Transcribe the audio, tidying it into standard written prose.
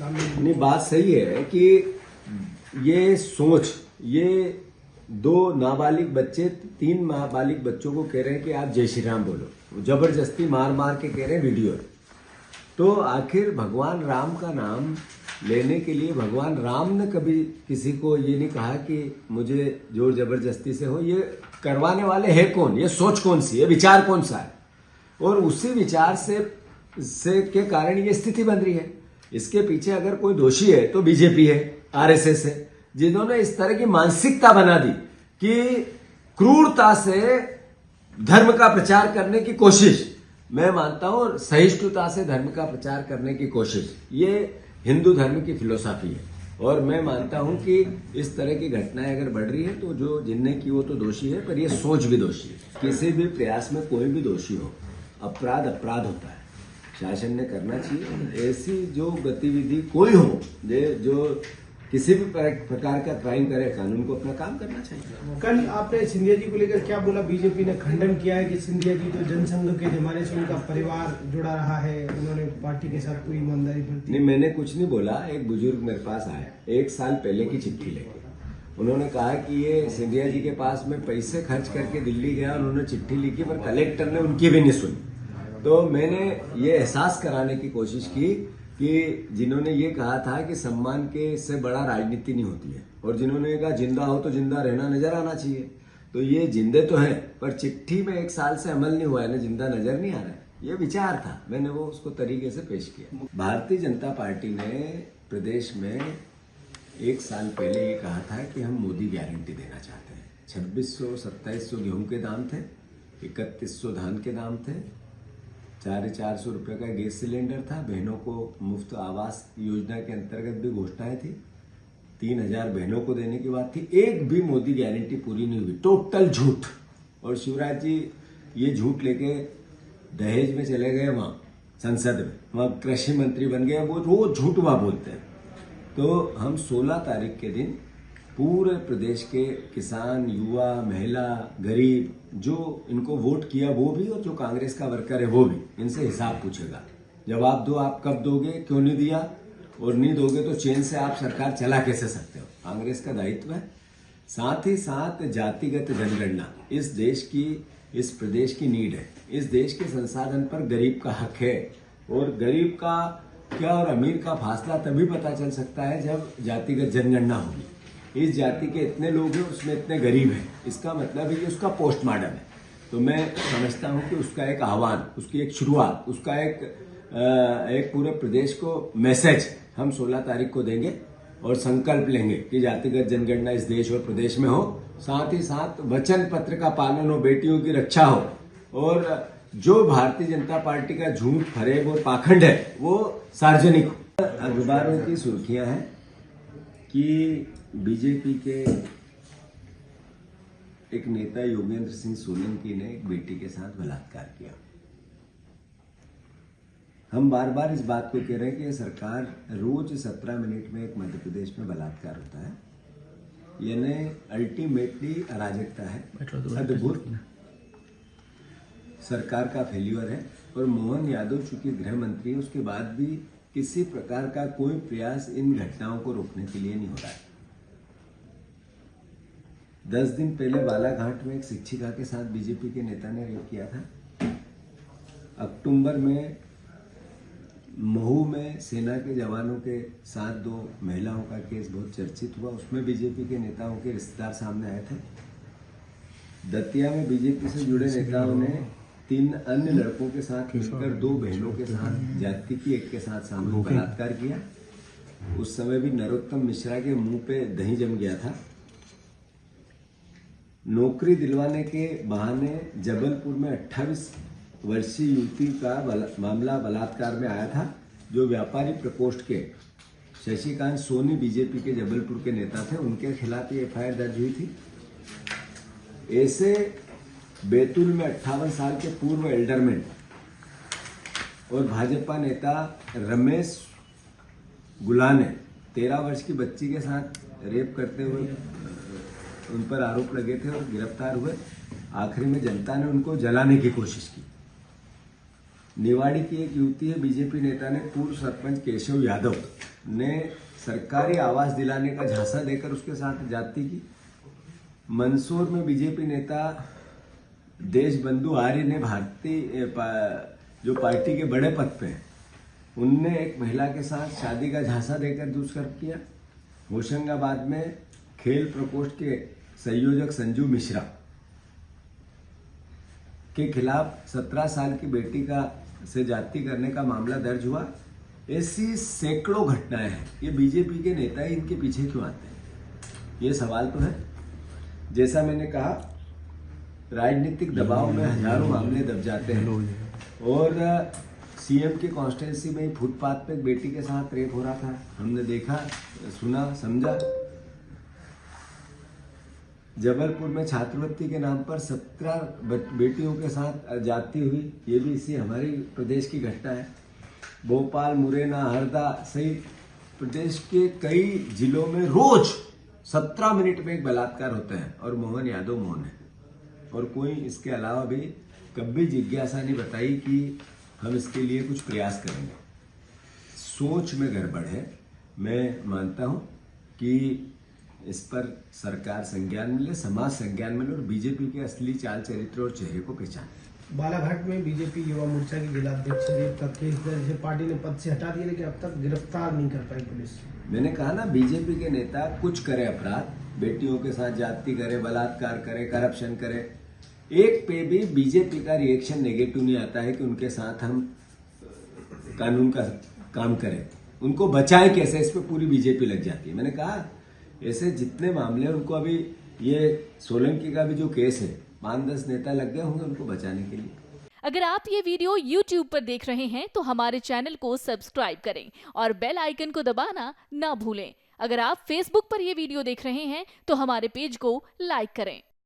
नहीं, बात सही है कि ये सोच, ये 2 नाबालिग बच्चे 3 नाबालिग बच्चों को कह रहे हैं कि आप जय श्री राम बोलो, जबरदस्ती मार मार के कह रहे हैं वीडियो। तो आखिर भगवान राम का नाम लेने के लिए भगवान राम ने कभी किसी को ये नहीं कहा कि मुझे जोर जबरदस्ती से हो। ये करवाने वाले है कौन, ये सोच कौन सी है, विचार कौन सा है, और उसी विचार से के कारण ये स्थिति बन रही है। इसके पीछे अगर कोई दोषी है तो बीजेपी है, आरएसएस है, जिन्होंने इस तरह की मानसिकता बना दी कि क्रूरता से धर्म का प्रचार करने की कोशिश, मैं मानता हूं सहिष्णुता से धर्म का प्रचार करने की कोशिश, ये हिंदू धर्म की फिलोसॉफी है। और मैं मानता हूं कि इस तरह की घटनाएं अगर बढ़ रही है तो जो जिनने की वो तो दोषी है, पर ये सोच भी दोषी है। किसी भी प्रयास में कोई भी दोषी हो, अपराध अपराध होता है, शासन ने करना चाहिए। ऐसी जो गतिविधि कोई हो जो किसी भी प्रकार का क्राइम करे, कानून को अपना काम करना चाहिए। कल आपने सिंधिया जी को लेकर क्या बोला? बीजेपी ने खंडन किया है कि सिंधिया जी तो जनसंघ के जमाने से उनका परिवार जुड़ा रहा है, उन्होंने पार्टी के साथ पूरी ईमानदारी बरती। नहीं, मैंने कुछ नहीं बोला। एक बुजुर्ग मेरे पास आए 1 साल पहले की चिट्ठी लेके, उन्होंने कहा कि ये सिंधिया जी के पास में पैसे खर्च करके दिल्ली गया, उन्होंने चिट्ठी लिखी पर कलेक्टर ने उनकी भी नहीं सुनी। तो मैंने ये एहसास कराने की कोशिश की कि जिन्होंने ये कहा था कि सम्मान के से बड़ा राजनीति नहीं होती है, और जिन्होंने कहा जिंदा हो तो जिंदा रहना नजर आना चाहिए, तो ये जिंदे तो हैं पर चिट्ठी में 1 साल से अमल नहीं हुआ है ना, जिंदा नजर नहीं आ रहा है। ये विचार था, मैंने वो उसको तरीके से पेश किया। भारतीय जनता पार्टी ने प्रदेश में 1 साल पहले ये कहा था कि हम मोदी गारंटी देना चाहते हैं। 2600-2700 गेहूं के दाम थे, 3100 धान के दाम थे, 450 रुपये का गैस सिलेंडर था, बहनों को मुफ्त आवास योजना के अंतर्गत भी घोषणाएं थी, 3000 बहनों को देने की बात थी। एक भी मोदी गारंटी पूरी नहीं हुई, टोटल झूठ। और शिवराज जी ये झूठ लेके दहेज में चले गए, वहां संसद में, वहां कृषि मंत्री बन गए, वो रोज झूठ वहां बोलते हैं। तो हम 16 तारीख के दिन पूरे प्रदेश के किसान, युवा, महिला, गरीब, जो इनको वोट किया वो भी और जो कांग्रेस का वर्कर है वो भी, इनसे हिसाब पूछेगा। जवाब दो, आप कब दोगे, क्यों नहीं दिया, और नहीं दोगे तो चैन से आप सरकार चला कैसे सकते हो। कांग्रेस का दायित्व है। साथ ही साथ जातिगत जनगणना इस देश की, इस प्रदेश की नीड है। इस देश के संसाधन पर गरीब का हक है, और गरीब का क्या और अमीर का फासला तभी पता चल सकता है जब जातिगत जनगणना होगी। इस जाति के इतने लोग हैं, उसमें इतने गरीब हैं, इसका मतलब है कि उसका पोस्टमार्टम है। तो मैं समझता हूं कि उसका एक आह्वान, उसकी एक शुरुआत, उसका एक पूरे प्रदेश को मैसेज हम 16 तारीख को देंगे और संकल्प लेंगे कि जातिगत जनगणना इस देश और प्रदेश में हो। साथ ही साथ वचन पत्र का पालन हो, बेटियों की रक्षा हो, और जो भारतीय जनता पार्टी का झूठ, फरेब और पाखंड है वो सार्वजनिक हो। अखबारों की सुर्खियां हैं कि बीजेपी के एक नेता योगेंद्र सिंह सोलंकी ने एक बेटी के साथ बलात्कार किया। हम बार बार इस बात को कह रहे हैं कि सरकार रोज 17 मिनट में एक मध्य प्रदेश में बलात्कार होता है, यानी अल्टीमेटली अराजकता है, अद्भुत सरकार का फेल्यूर है। और मोहन यादव चूंकि गृह मंत्री है, उसके बाद भी किसी प्रकार का कोई प्रयास इन घटनाओं को रोकने के लिए नहीं हो रहा है। 10 दिन पहले बालाघाट में एक शिक्षिका के साथ बीजेपी के नेता ने रेप किया था। अक्टूबर में महू में सेना के जवानों के साथ 2 महिलाओं का केस बहुत चर्चित हुआ, उसमें बीजेपी के नेताओं के रिश्तेदार सामने आए थे। दतिया में बीजेपी से जुड़े नेताओं ने 3 अन्य लड़कों के साथ मिलकर 2 बहनों के साथ जाति की एक के साथ सामूहिक बलात्कार किया। उस समय भी नरोत्तम मिश्रा के मुंह पे दही जम गया था। नौकरी दिलवाने के बहाने जबलपुर में 28 वर्षीय युवती का मामला बलात्कार में आया था, जो व्यापारी प्रकोष्ठ के शशिकांत सोनी बीजेपी के जबलपुर के नेता थे, उनके खिलाफ ये एफआईआर दर्ज हुई थी। ऐसे बैतूल में 58 साल के पूर्व एल्डरमैन और भाजपा नेता रमेश गुला ने 13 वर्ष की बच्ची के साथ रेप करते हुए उन पर आरोप लगे थे और गिरफ्तार हुए। आखिरी में जनता ने उनको जलाने की कोशिश की। निवाड़ी की एक युवती है, बीजेपी नेता ने पूर्व सरपंच केशव यादव ने सरकारी आवास दिलाने का झांसा देकर उसके साथ जाति की। मंदसौर में बीजेपी नेता देशबंधु आर्य ने जो पार्टी के बड़े पद पे हैं, उनने एक महिला के साथ शादी का झांसा देकर दुष्कर्म किया। होशंगाबाद में खेल प्रकोष्ठ के संयोजक संजू मिश्रा के खिलाफ 17 साल की बेटी से जाति करने का मामला दर्ज हुआ। ऐसी सैकड़ों घटनाएं हैं। ये बीजेपी के नेता ही इनके पीछे क्यों आते हैं, ये सवाल तो है। जैसा मैंने कहा, राजनीतिक दबाव में हजारों मामले दब जाते हैं और सीएम की कॉन्स्टिट्यूंसी में ही फुटपाथ पे एक बेटी के साथ रेप हो रहा था। हमने देखा, सुना, समझा। जबलपुर में छात्रवृत्ति के नाम पर 17 बेटियों के साथ जाति हुई, ये भी इसी हमारे प्रदेश की घटना है। भोपाल, मुरैना, हरदा सहित प्रदेश के कई जिलों में रोज 17 मिनट में एक बलात्कार होता है और मोहन यादव मौन है। और कोई इसके अलावा भी कभी जिज्ञासा नहीं बताई कि हम इसके लिए कुछ प्रयास करेंगे। सोच में गड़बड़ है। मैं मानता हूं कि इस पर सरकार संज्ञान मिले, समाज संज्ञान मिले और बीजेपी के असली चाल चरित्र और चेहरे को पहचाने। बालाघाट में बीजेपी युवा मोर्चा की जिलाध्यक्ष रेप का केस दर्ज है। पार्टी ने पद से हटा दिया, लेकिन अब तक गिरफ्तार नहीं कर पाई पुलिस। मैंने कहा ना, बीजेपी के नेता कुछ करे अपराध, बेटियों के साथ जाति करे, बलात्कार करे, करप्शन करे, एक पे भी बीजेपी का रिएक्शन नेगेटिव नहीं आता है कि उनके साथ हम कानून का काम करें, उनको बचाए कैसे, इस पे पूरी बीजेपी लग जाती है। मैंने कहा ऐसे जितने मामले हैं उनको, अभी ये सोलंकी का भी जो केस है, 5-10 नेता लग गए होंगे उनको बचाने के लिए। अगर आप ये वीडियो YouTube पर देख रहे हैं तो हमारे चैनल को सब्सक्राइब करें और बेल आइकन को दबाना ना भूलें। अगर आप Facebook पर ये वीडियो देख रहे हैं तो हमारे पेज को लाइक करें।